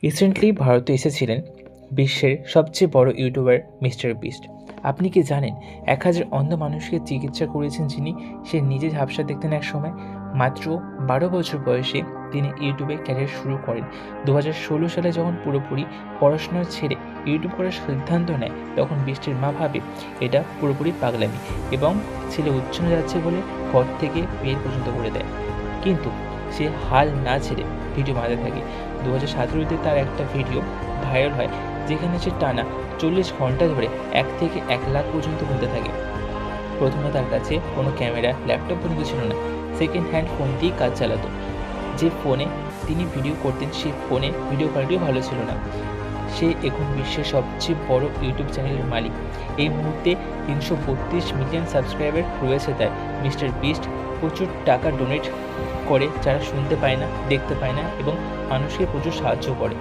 Recently ভারতে এসেছিলেন বিশ্বের সবচেয়ে বড় ইউটিউবার মিস্টার বিস্ট। আপনি কি জানেন 1000 অন্ধ মানুষকে চিকিৎসা করেছেন যিনি? সে নিজে ঝাপসা দেখতেন এক সময়। মাত্র 12 বছর বয়সে তিনি ইউটিউবে ক্যারিয়ার শুরু করেন। 2016 সালে যখন পুরোপুরি পড়াশোনা ছেড়ে ইউটিউব করার সিদ্ধান্ত নেয়, তখন বৃষ্টির মা ভাবে এটা পুরোপুরি পাগলামি এবং ছেলে উচ্ছনে যাচ্ছে বলে ঘর থেকে বের পর্যন্ত করে দেয়। কিন্তু সে হাল না ছেড়ে ভিডিও বানাতে থাকে। 2017-তে তার একটা ভিডিও ভাইরাল হয় যেখানে সে টানা 40 ঘন্টা ধরে 1 থেকে 1 লাখ পর্যন্ত গুনতে থাকে। প্রথমে তার কাছে কোনো ক্যামেরা, ল্যাপটপ পর্যন্ত ছিল না। সেকেন্ড হ্যান্ড ফোন দিয়েই কাজ চালাতো। যে ফোনে তিনি ভিডিও করতেন সেই ফোনে ভিডিও কোয়ালিটিও ভালো ছিল না। সে এখন বিশ্বের সবচেয়ে বড় ইউটিউব চ্যানেলের মালিক। এই মুহূর্তে 332 মিলিয়ন সাবস্ক্রাইবার রয়েছে তার। মিস্টার বিস্ট প্রচুর টাকা ডোনেট করে যারা শুনতে পায় না, দেখতে পায় না এবং মানুষকে প্রচুর সাহায্য করে।